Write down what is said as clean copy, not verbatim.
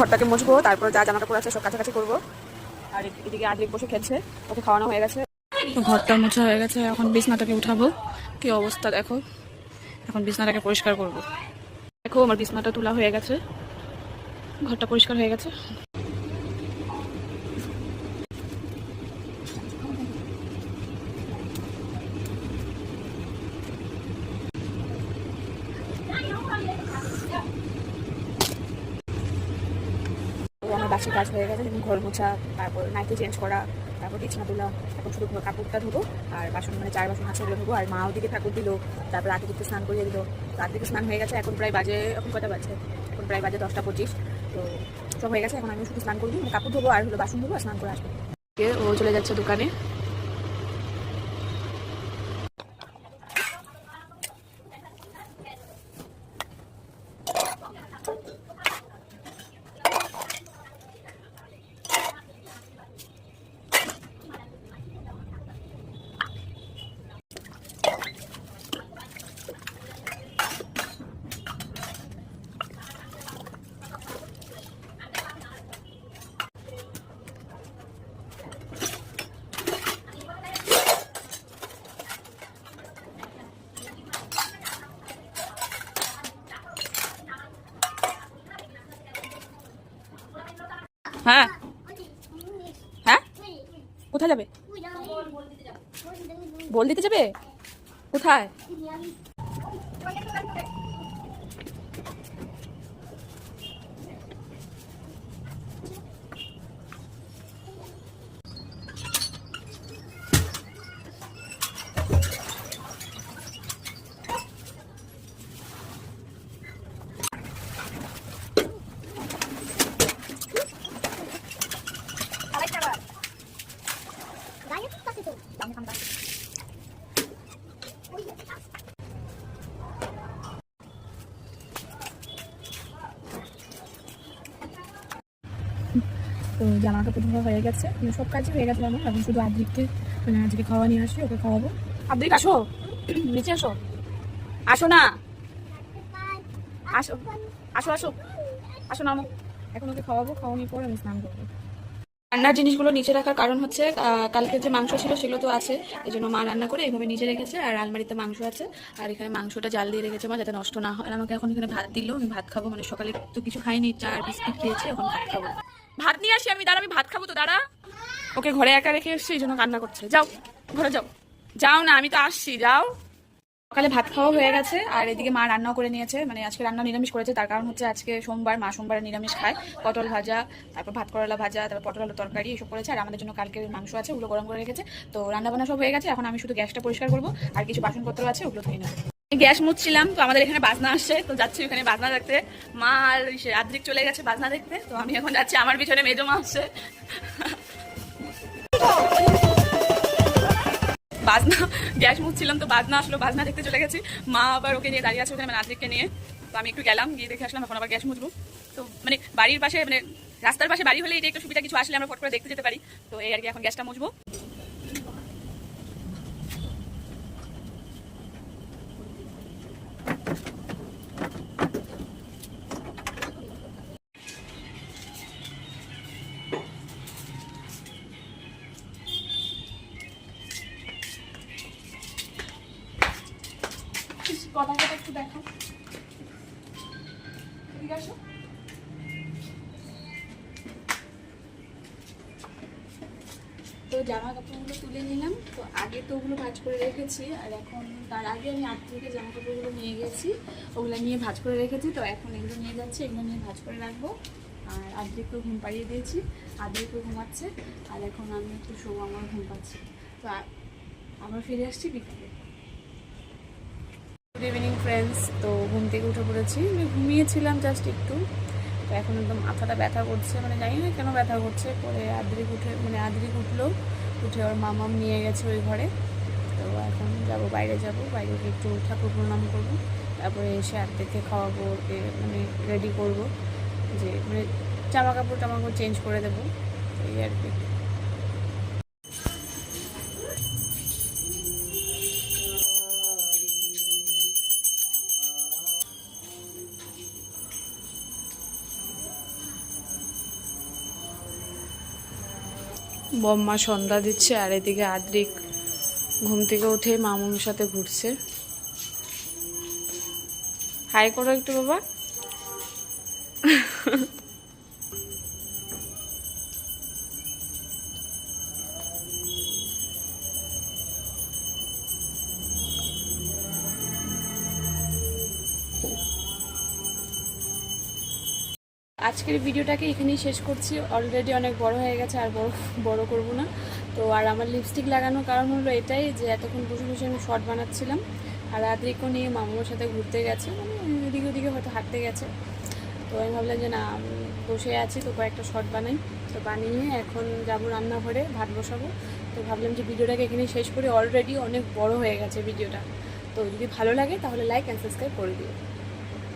ঘরটাকে মুছবো, তারপর যা জামা কাপড় আছে সব কাছাকাছি করবো। আর এদিকে আদ্রিক বসে খেলছে, ওকে খাওয়ানো হয়ে গেছে, ঘরটা মোছা হয়ে গেছে। এখন বিছনাটাকে উঠাবো, কি অবস্থা দেখো। এখন বিছনাটাকে পরিষ্কার করবো। দেখো আমার বিছনাটা তোলা হয়ে গেছে, ঘরটা পরিষ্কার হয়ে গেছে। আমার বাসি কাজ হয়ে গেছে, যেমন ঘর মোছা, তারপর নাইটি চেঞ্জ করা, তারপর বিছানা তোলা। এখন শুধু কাপড়টা ধোবো আর বাসন, মানে 4 বাসন আছে ওগুলো ধোবো। আর মা ওদিকে ঠাকুর দিল, তারপর আদিকে স্নান করিয়ে দিল। তো আদিকে স্নান হয়ে গেছে, এখন প্রায় বাজে, এখন কটা বাজে, এখন প্রায় বাজে 10টা 25। তো সব হয়ে গেছে, এখন আমি শুধু স্নান করবো, মানে কাপড় ধোবো আর হলো বাসন ধোবো আর স্নান করে আসবো। ও চলে যাচ্ছে দোকানে। হ্যাঁ হ্যাঁ, কোথায় যাবে? বল দিতে যাবে? কোথায়? তো জামা কাপড় ধোয়া হয়ে গেছে, সব কাজই হয়ে গেছে আমার। এখন শুধু আদ্রিককে, মানে আজকে খাওয়া নিয়ে আসি, ওকে খাওয়াবো। আদ্রিক আসো, নিচে আসো, আসো না, আসো আসো আসো আসো নামো। এখন ওকে খাওয়াবো, খাওয়ানোর পর আমি স্নান করবো। রান্নার জিনিসগুলো নিচে রাখার কারণ হচ্ছে কালকে যে মাংস ছিল সেগুলো তো আছে, এই জন্য মা রান্না করে এইভাবে নিচে রেখেছে। আর আলমারিতে মাংস আছে, আর এখানে মাংসটা জাল দিয়ে রেখেছে মা, যাতে নষ্ট না হয়। আর আমাকে এখন এখানে ভাত দিল, আমি ভাত খাবো, মানে সকালে তো কিছু খাইনি, চা আর বিস্কিট খেয়েছি, এখন ভাত খাবো। ভাত নিয়ে আসি আমি, দাঁড়া, আমি ভাত খাবো তো, দাঁড়া। ওকে ঘরে একা রেখে এসছি, এই জন্য কান্না করছে। যাও ঘরে যাও, যাও না, আমি তো আসছি, যাও। সকালে ভাত খাওয়া হয়ে গেছে, আর এদিকে মা রান্নাও করে নিয়েছে, মানে আজকে রান্না নিরামিষ করেছে। তার কারণ হচ্ছে আজকে সোমবার, মা সোমবারে নিরামিষ খায়। পটল ভাজা, তারপর ভাত করলা ভাজা, তারপর পটল আলু তরকারি এসব করেছে। আর আমাদের জন্য কালকের মাংস আছে, ওগুলো গরম করে রেখেছে। তো রান্না বান্না সব হয়ে গেছে, এখন আমি শুধু গ্যাসটা পরিষ্কার করবো, আর কিছু বাসনপত্র আছে ওগুলো ধুয়ে নেবো। গ্যাস মুছছিলাম, তো আমাদের এখানে বাজনা আসছে, তো যাচ্ছি ওখানে বাজনা দেখতে। মা আর আদ্রিক চলে গেছে বাজনা দেখতে, তো আমি এখন যাচ্ছি। আমার পিছনে মেজো মা আসছে। বাজনা, গ্যাস মুছছিলাম তো বাজনা আসলো, বাজনা দেখতে চলে গেছি। মা আবার ওকে নিয়ে দাঁড়িয়ে আছে ওখানে, মানে আদ্রিককে নিয়ে। তো আমি একটু গেলাম, গিয়ে দেখে আসলাম, এখন আবার গ্যাস মুছবো। তো মানে বাড়ির পাশে, মানে রাস্তার পাশে বাড়ি হলে এটা একটু সুবিধা, কিছু আসলে আমরা ফট করে দেখতে যেতে পারি। তো এই আর কি, এখন গ্যাসটা মুছবো। কথাটা একটু দেখো, ঠিক আছে। তো জামা কাপড়গুলো তুলে নিলাম, তো আগে তো ওগুলো ভাঁজ করে রেখেছি, আর এখন তার আগে আমি আগ থেকে জামা কাপড়গুলো নিয়ে গেছি, ওগুলো নিয়ে ভাঁজ করে রেখেছি। তো এখন এগুলো নিয়ে যাচ্ছি, এগুলো নিয়ে ভাঁজ করে রাখবো। আর আদ্রিককেও ঘুম পাড়িয়ে দিয়েছি, আদ্রিকও ঘুমাচ্ছে। আর এখন আমি একটু শোবো, আমার ঘুম পাচ্ছে। তো আবার ফিরে আসছি বিকালে। গুড ইভিনিং ফ্রেন্ডস, তো ঘুম থেকে উঠে পড়েছি, আমি ঘুমিয়েছিলাম জাস্ট একটু। তো এখন একদম মাথাটা ব্যথা করছে, মানে জানি না কেন ব্যথা করছে। পরে আদ্রিক উঠে, মানে আদ্রিক উঠলো, উঠে ওর মামাম নিয়ে গেছে ওই ঘরে। তো এখন যাব, বাইরে যাব, বাইরে গিয়ে একটু ঠাকুর প্রণাম করবো, তারপরে এসে আদ্রিককে খাওয়াবো, ওকে মানে রেডি করবো, যে মানে জামা কাপড় চেঞ্জ করে দেবো, এই আর কি। বম্মা সন্ধ্যা দিচ্ছে, আর এদিকে আদ্রিক ঘুম থেকে উঠে মামুর সাথে ঘুরছে। হাই করো একটু বাবা। আজকের ভিডিওটাকে এখানেই শেষ করছি। অলরেডি অনেক বড় হয়ে গেছে, আর বড় করব না। তো আর আমার লিপস্টিক লাগানোর কারণ হলো এটাই যে এতক্ষণ বসে বসে আমি শর্ট বানাচ্ছিলাম, আর আদ্রিকও নিয়ে মামুর সাথে ঘুরতে গেছে, মানে এদিকে ওদিকে হয়তো হাঁটতে গেছে। তো আমি ভাবলাম যে না, বসে আছি তো কয়েকটা শর্ট বানাই। তো বানিয়ে এখন যাবো রান্নাঘরে, ভাত বসাবো। তো ভাবলাম যে ভিডিওটাকে এখানেই শেষ করে, অলরেডি অনেক বড় হয়ে গেছে ভিডিওটা। তো যদি ভালো লাগে তাহলে লাইক অ্যান্ড সাবস্ক্রাইব করে দিও।